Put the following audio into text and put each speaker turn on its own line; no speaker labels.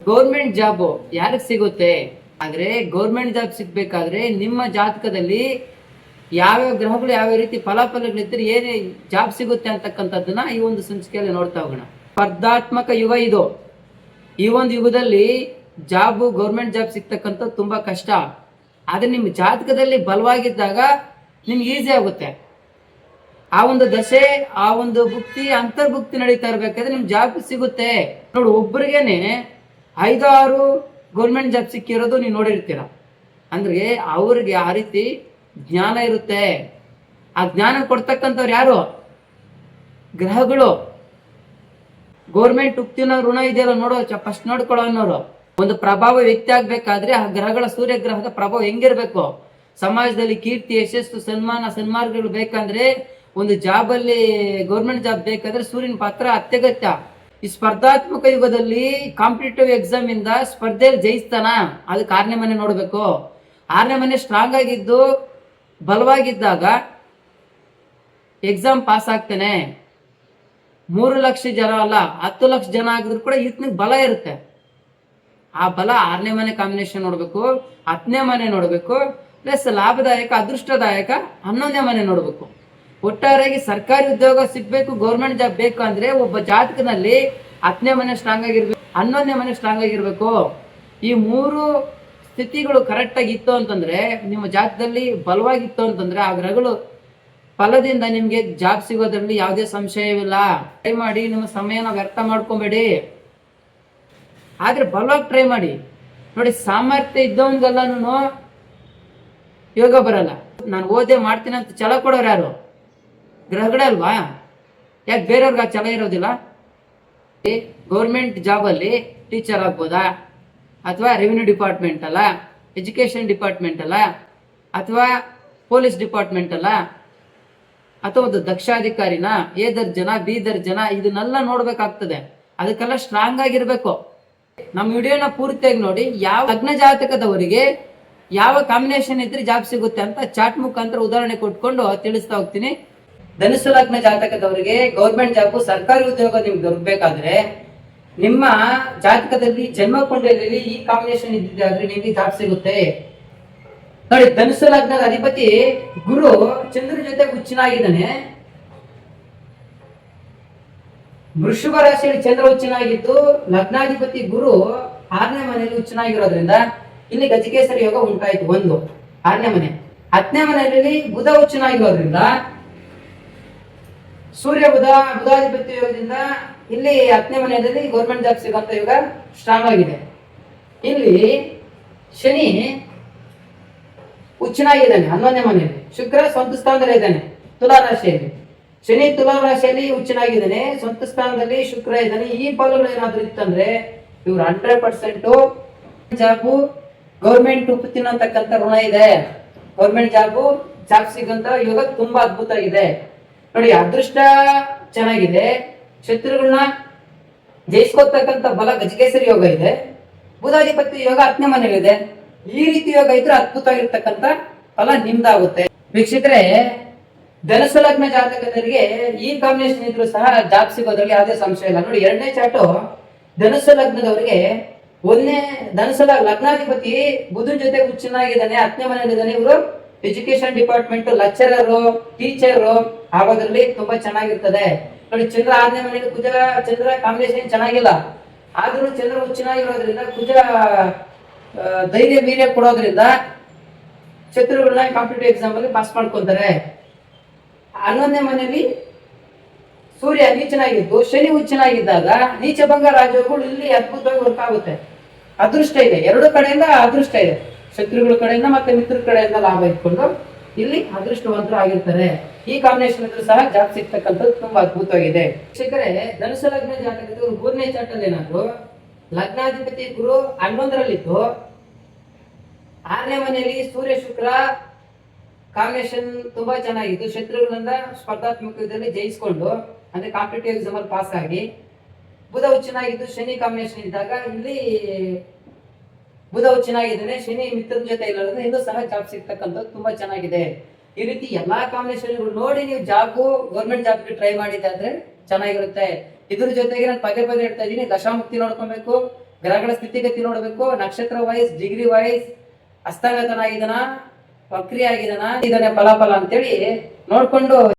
Government job ಯಾರಿಗೆ ಸಿಗುತ್ತೆ ಆದ್ರೆ ಗೌರ್ಮೆಂಟ್ ಜಾಬ್ ಸಿಗ್ಬೇಕಾದ್ರೆ ನಿಮ್ಮ ಜಾತಕದಲ್ಲಿ ಯಾವ್ಯಾವ ಗ್ರಹಗಳು ಯಾವ ರೀತಿ ಫಲಾಫಲಗಳಿದ್ರೆ ಏನೇ ಜಾಬ್ ಸಿಗುತ್ತೆ ಅಂತಕ್ಕಂಥದ್ದನ್ನ ಈ ಒಂದು ಸಂಚಿಕೆಯಲ್ಲಿ ನೋಡ್ತಾ ಹೋಗೋಣ. ಸ್ಪರ್ಧಾತ್ಮಕ ಯುಗ ಇದು. ಈ ಒಂದು ಯುಗದಲ್ಲಿ ಗೌರ್ಮೆಂಟ್ ಜಾಬ್ ಸಿಗ್ತಕ್ಕಂಥ ತುಂಬಾ ಕಷ್ಟ. ಆದ್ರೆ ನಿಮ್ಮ ಜಾತಕದಲ್ಲಿ ಬಲವಾಗಿದ್ದಾಗ ನಿಮ್ಗೆ ಈಸಿ ಆಗುತ್ತೆ. ಆ ಒಂದು ದಶೆ, ಆ ಒಂದು ಭುಕ್ತಿ, ಅಂತರ್ಭುಕ್ತಿ ನಡೀತಾ ಇರ್ಬೇಕಾದ್ರೆ ನಿಮ್ ಜಾಬ್ ಸಿಗುತ್ತೆ. ನೋಡಿ, ಒಬ್ರಿಗೇನೆ 5-6 ಗೌರ್ಮೆಂಟ್ ಜಾಬ್ ಸಿಕ್ಕಿರೋದು ನೀವು ನೋಡಿರ್ತೀರ. ಅಂದ್ರೆ ಅವ್ರಿಗೆ ಆ ರೀತಿ ಜ್ಞಾನ ಇರುತ್ತೆ. ಆ ಜ್ಞಾನ ಕೊಡ್ತಕ್ಕಂಥವ್ರು ಯಾರು? ಗ್ರಹಗಳು. ಗೌರ್ಮೆಂಟ್ ಉಕ್ತಿನ ಋಣ ಇದೆಯಲ್ಲ ನೋಡೋ, ಫಸ್ಟ್ ನೋಡ್ಕೊಳ್ಳೋ ಅನ್ನೋರು. ಒಂದು ಪ್ರಭಾವ ವ್ಯಕ್ತಿ ಆಗ್ಬೇಕಾದ್ರೆ ಆ ಗ್ರಹಗಳ, ಸೂರ್ಯ ಗ್ರಹದ ಪ್ರಭಾವ ಹೆಂಗಿರ್ಬೇಕು? ಸಮಾಜದಲ್ಲಿ ಕೀರ್ತಿ, ಯಶಸ್ಸು, ಸನ್ಮಾರ್ಗಗಳು ಬೇಕಂದ್ರೆ, ಒಂದು ಜಾಬ್ ಅಲ್ಲಿ ಗೌರ್ಮೆಂಟ್ ಜಾಬ್ ಬೇಕಾದ್ರೆ ಸೂರ್ಯನ ಪಾತ್ರ ಅತ್ಯಗತ್ಯ. ಈ ಸ್ಪರ್ಧಾತ್ಮಕ ಯುಗದಲ್ಲಿ ಕಾಂಪಿಟೇಟಿವ್ ಎಕ್ಸಾಮ್ ಇಂದ ಸ್ಪರ್ಧೆಯಲ್ಲಿ ಜಯಿಸ್ತಾನ, ಅದಕ್ಕೆ 6ನೇ ಮನೆ ನೋಡ್ಬೇಕು. 6ನೇ ಮನೆ ಸ್ಟ್ರಾಂಗ್ ಆಗಿದ್ದು ಬಲವಾಗಿದ್ದಾಗ ಎಕ್ಸಾಮ್ ಪಾಸ್ ಆಗ್ತಾನೆ. 3 ಲಕ್ಷ ಜನ ಅಲ್ಲ, 10 ಲಕ್ಷ ಜನ ಆಗಿದ್ರು ಕೂಡ ಈತನಿಗೆ ಬಲ ಇರುತ್ತೆ. ಆ ಬಲ 6ನೇ ಮನೆ ಕಾಂಬಿನೇಷನ್ ನೋಡ್ಬೇಕು, 10ನೇ ಮನೆ ನೋಡ್ಬೇಕು, ಪ್ಲಸ್ ಲಾಭದಾಯಕ, ಅದೃಷ್ಟದಾಯಕ 11ನೇ ಮನೆ ನೋಡ್ಬೇಕು. ಒಟ್ಟಾರೆಯಾಗಿ ಸರ್ಕಾರಿ ಉದ್ಯೋಗ ಸಿಗ್ಬೇಕು, ಗೌರ್ಮೆಂಟ್ ಜಾಬ್ ಬೇಕು ಅಂದ್ರೆ ಒಬ್ಬ ಜಾತಕನಲ್ಲಿ 10ನೇ ಮನೆ ಸ್ಟ್ರಾಂಗ್ ಆಗಿರ್ಬೇಕು, 11ನೇ ಮನೆ ಸ್ಟ್ರಾಂಗ್ ಆಗಿರ್ಬೇಕು. ಈ 3 ಸ್ಥಿತಿಗಳು ಕರೆಕ್ಟ್ ಆಗಿ ಇತ್ತು ಅಂತಂದ್ರೆ, ನಿಮ್ಮ ಜಾತಕದಲ್ಲಿ ಬಲವಾಗಿತ್ತು ಅಂತಂದ್ರೆ, ಆ ಗ್ರಹಗಳು ಫಲದಿಂದ ನಿಮ್ಗೆ ಜಾಬ್ ಸಿಗೋದ್ರಲ್ಲಿ ಯಾವುದೇ ಸಂಶಯವಿಲ್ಲ. ಟ್ರೈ ಮಾಡಿ, ನಿಮ್ಮ ಸಮಯನ ವ್ಯರ್ಥ ಮಾಡ್ಕೊಬೇಡಿ. ಆದ್ರೆ ಬಲವಾಗಿ ಟ್ರೈ ಮಾಡಿ. ನೋಡಿ, ಸಾಮರ್ಥ್ಯ ಇದ್ದವನ್ಗೆಲ್ಲನೂ ಯೋಗ ಬರಲ್ಲ. ನಾನು ಓದೇ ಮಾಡ್ತೀನಿ ಅಂತ ಛಲ ಕೊಡೋರು ಯಾರು? ಗ್ರಹಗಳೇ ಅಲ್ವಾ? ಯಾಕೆ ಬೇರೆಯವ್ರಿಗೆ ಆ ಛಲ ಇರೋದಿಲ್ಲ? ಗೌರ್ಮೆಂಟ್ ಜಾಬಲ್ಲಿ ಟೀಚರ್ ಆಗ್ಬೋದಾ, ಅಥವಾ ರೆವಿನ್ಯೂ ಡಿಪಾರ್ಟ್ಮೆಂಟ್ ಅಲ್ಲ, ಎಜುಕೇಶನ್ ಡಿಪಾರ್ಟ್ಮೆಂಟ್ ಅಲ್ಲ, ಅಥವಾ ಪೊಲೀಸ್ ಡಿಪಾರ್ಟ್ಮೆಂಟ್ ಅಲ್ಲ, ಅಥವಾ ಒಂದು ದಕ್ಷಾಧಿಕಾರಿನ, ಎ ದರ್ಜನ, ಬಿ ದರ್ಜನ, ಇದನ್ನೆಲ್ಲ ನೋಡ್ಬೇಕಾಗ್ತದೆ. ಅದಕ್ಕೆಲ್ಲ ಸ್ಟ್ರಾಂಗ್ ಆಗಿರ್ಬೇಕು. ನಮ್ಮ ವಿಡಿಯೋನ ಪೂರ್ತಿಯಾಗಿ ನೋಡಿ, ಯಾವ ಲಗ್ನ ಜಾತಕದವರಿಗೆ ಯಾವ ಕಾಂಬಿನೇಷನ್ ಇದ್ರೆ ಜಾಬ್ ಸಿಗುತ್ತೆ ಅಂತ ಚಾಟ್ ಮುಖಾಂತರ ಉದಾಹರಣೆ ಕೊಟ್ಕೊಂಡು ತಿಳಿಸ್ತಾ ಹೋಗ್ತೀನಿ. ಧನುಸ್ಸು ಲಗ್ನ ಜಾತಕದವರಿಗೆ ಗೌರ್ಮೆಂಟ್ ಜಾಬ್, ಸರ್ಕಾರಿ ಉದ್ಯೋಗ ನಿಮ್ಗೆ ದೊರಕಬೇಕಾದ್ರೆ ನಿಮ್ಮ ಜಾತಕದಲ್ಲಿ ಜನ್ಮ ಕುಂಡಲಿಯಲ್ಲಿ ಈ ಕಾಂಬಿನೇಷನ್ ಇದ್ದಿದೆ ಆದ್ರೆ ನಿಮ್ಗೆ ಜಾಬ್ ಸಿಗುತ್ತೆ. ನೋಡಿ, ಧನುಸ್ಸು ಲಗ್ನದ ಅಧಿಪತಿ ಗುರು ಚಂದ್ರ ಜೊತೆ ಉಚ್ಚನಾಗಿದ್ದಾನೆ. ವೃಷಭ ರಾಶಿಯಲ್ಲಿ ಚಂದ್ರ ಉಚ್ಚನಾಗಿದ್ದು, ಲಗ್ನಾಧಿಪತಿ ಗುರು 6ನೇ ಮನೆಯಲ್ಲಿ ಉಚ್ಚನಾಗಿರೋದ್ರಿಂದ ಇಲ್ಲಿ ಗಜಕೇಸರಿ ಯೋಗ ಉಂಟಾಯಿತು. 1 6ನೇ ಮನೆ. 10ನೇ ಮನೆಯಲ್ಲಿ ಬುಧ ಉಚ್ಚನಾಗಿರೋದ್ರಿಂದ, ಸೂರ್ಯ ಬುಧಾಧಿಪತಿ ಯೋಗದಿಂದ ಇಲ್ಲಿ 10ನೇ ಮನೆಯಲ್ಲಿ ಗೌರ್ಮೆಂಟ್ ಜಾಬ್ ಸಿಗುವಂತ ಯೋಗ ಸ್ಟ್ರಾಂಗ್ ಆಗಿದೆ. ಇಲ್ಲಿ ಶನಿ ಉಚ್ಚನಾಗಿದ್ದಾನೆ 11ನೇ ಮನೆಯಲ್ಲಿ. ಶುಕ್ರ ಸ್ವಂತ ಸ್ಥಾನದಲ್ಲಿ ಇದ್ದಾನೆ ತುಲಾ ರಾಶಿಯಲ್ಲಿ. ಶನಿ ತುಲಾ ರಾಶಿಯಲ್ಲಿ ಉಚ್ಚನಾಗಿದ್ದಾನೆ, ಸ್ವಂತ ಸ್ಥಾನದಲ್ಲಿ ಶುಕ್ರ ಇದ್ದಾನೆ. ಈ ಫಲಗಳು ಏನಾದ್ರು ಇತ್ತಂದ್ರೆ ಇವ್ರು 100% ಜಾಬು, ಗೌರ್ಮೆಂಟ್ ಉಪತಿನ ಅಂತಕ್ಕಂಥ ಋಣ ಇದೆ. ಗೌರ್ಮೆಂಟ್ ಜಾಬ್ ಸಿಗಂತ ಯೋಗ ತುಂಬಾ ಅದ್ಭುತ ಆಗಿದೆ. ನೋಡಿ, ಅದೃಷ್ಟ ಚೆನ್ನಾಗಿದೆ, ಶತ್ರುಗಳನ್ನ ಜಯಿಸ್ಕೊತಕ್ಕಂಥ ಬಲ ಗಜಕೇಸರಿ ಯೋಗ ಇದೆ, ಬುಧಾಧಿಪತಿ ಯೋಗ 10ನೇ ಮನೆಯಲ್ಲಿದೆ. ಈ ರೀತಿ ಯೋಗ ಇದ್ರೆ ಅದ್ಭುತವಾಗಿರ್ತಕ್ಕಂಥ ಫಲ ನಿಮ್ದಾಗುತ್ತೆ. ವೀಕ್ಷಕರೇ, ಧನುಸ್ಸು ಲಗ್ನ ಜಾತಕದವರಿಗೆ ಈ ಕಾಂಬಿನೇಷನ್ ಇದ್ರು ಸಹ ಜಾಬ್ ಸಿಗೋದ್ರಲ್ಲಿ ಯಾವುದೇ ಸಂಶಯ ಇಲ್ಲ. ನೋಡಿ, 2ನೇ ಚಾಟು ಧನುಸ್ಸು ಲಗ್ನದವರಿಗೆ. ಧನುಸ್ಸು ಲಗ್ನಾಧಿಪತಿ ಬುಧನ್ ಜೊತೆ ಉಚ್ಚನಾಗಿದ್ದಾನೆ, 10ನೇ ಮನೆಯಲ್ಲಿದ್ದಾನೆ. ಇವರು ಎಜುಕೇಶನ್ ಡಿಪಾರ್ಟ್ಮೆಂಟ್, ಲೆಕ್ಚರರು, ಟೀಚರು ಆಗೋದ್ರಲ್ಲಿ ತುಂಬಾ ಚೆನ್ನಾಗಿರ್ತದೆ. ನೋಡಿ, ಚಂದ್ರ 6ನೇ ಮನೆಯಲ್ಲಿ, ಕುಜ ಚಂದ್ರ ಕಾಂಬಿನೇಷನ್ ಚೆನ್ನಾಗಿಲ್ಲ. ಆದ್ರೂ ಚಂದ್ರ ಉಚ್ಚನಾಗಿರೋದ್ರಿಂದ, ಕುಜ ಧೈರ್ಯ ವೀರ್ಯ ಕೊಡೋದ್ರಿಂದ ಶತ್ರುಗಳನ್ನ ಕಾಂಪಿಟೇಟಿವ್ ಎಕ್ಸಾಮ್ ಅಲ್ಲಿ ಪಾಸ್ ಮಾಡ್ಕೊಂತಾರೆ. 11ನೇ ಮನೆಯಲ್ಲಿ ಸೂರ್ಯ ನೀಚನಾಗಿದ್ದು, ಶನಿ ಉಚ್ಚನಾಗಿದ್ದಾಗ ನೀಚ ಭಂಗ ರಾಜಯೋಗಗಳು ಇಲ್ಲಿ ಅದ್ಭುತವಾಗಿ ವರ್ಕ್ ಆಗುತ್ತೆ. ಅದೃಷ್ಟ ಇದೆ, 2 ಕಡೆಯಿಂದ ಅದೃಷ್ಟ ಇದೆ. ಶತ್ರುಗಳ ಕಡೆಯಿಂದ ಮತ್ತೆ ಮಿತ್ರರ ಕಡೆಯಿಂದ ಲಾಭ ಇಟ್ಕೊಂಡು ಇಲ್ಲಿ ಅದೃಷ್ಟವಂತರು ಆಗಿರ್ತಾರೆ. ಈ ಕಾಂಬಿನೇಷನ್ ಇದ್ರೂ ಸಹ ಜಾಬ್ ಸಿಗ್ತಕ್ಕಂಥದ್ದು ತುಂಬಾ ಅದ್ಭುತವಾಗಿದೆ. ವೀಕ್ಷಕರೇ, ಧನುಸ್ಸು ಲಗ್ನ ಜಾತಕದವರು 3ನೇ ಚಾಟಲ್ಲಿ ಏನಾದ್ರು ಲಗ್ನಾಧಿಪತಿ ಗುರು 11ರಲ್ಲಿದ್ದು, 6ನೇ ಮನೆಯಲ್ಲಿ ಸೂರ್ಯ ಶುಕ್ರ ಕಾಂಬಿನೇಷನ್ ತುಂಬಾ ಚೆನ್ನಾಗಿದ್ದು, ಶತ್ರುಗಳಿಂದ ಸ್ಪರ್ಧಾತ್ಮಕದಲ್ಲಿ ಜಯಿಸ್ಕೊಂಡು ಅಂದ್ರೆ ಕಾಂಪಿಟೇಟಿವ್ ಎಕ್ಸಾಮ್ ಅಲ್ಲಿ ಪಾಸ್ ಆಗಿ, ಬುಧ ಉಚ್ಚನಾಗಿದ್ದು ಶನಿ ಕಾಂಬಿನೇಷನ್ ಇದ್ದಾಗ ಇಲ್ಲಿ ಬುಧ ಉಚ್ಚನಾಗಿದ್ದಾನೆ, ಶನಿ ಮಿತ್ರನ ಜೊತೆ ಇರೋದ್ರಿಂದ ಇದು ಸಹ ಜಾಬ್ ಸಿಗ್ತಕ್ಕಂಥದ್ದು ತುಂಬಾ ಚೆನ್ನಾಗಿದೆ. ಈ ರೀತಿ ಎಲ್ಲಾ ಕಾಂಬಿನೇಷನ್ ನೋಡಿ ನೀವು ಗೌರ್ಮೆಂಟ್ ಜಾಬ್ಗೆ ಟ್ರೈ ಮಾಡಿದ್ದಾದ್ರೆ ಚೆನ್ನಾಗಿರುತ್ತೆ. ಇದ್ರ ಜೊತೆಗೆ ನಾನು ಪದೇ ಹೇಳ್ತಾ ಇದ್ದೀನಿ, ದಶಾಮುಕ್ತಿ ನೋಡ್ಕೊಬೇಕು, ಗ್ರಹಗಳ ಸ್ಥಿತಿಗತಿ ನೋಡ್ಬೇಕು, ನಕ್ಷತ್ರ ವೈಸ್, ಡಿಗ್ರಿ ವೈಸ್, ಅಸ್ತಂಗತನಾಗಿದ್ದಾನ, ವಕ್ರಿ ಆಗಿದಾನ, ಇದನ್ನೇ ಫಲಾಫಲ ಅಂತೇಳಿ ನೋಡ್ಕೊಂಡು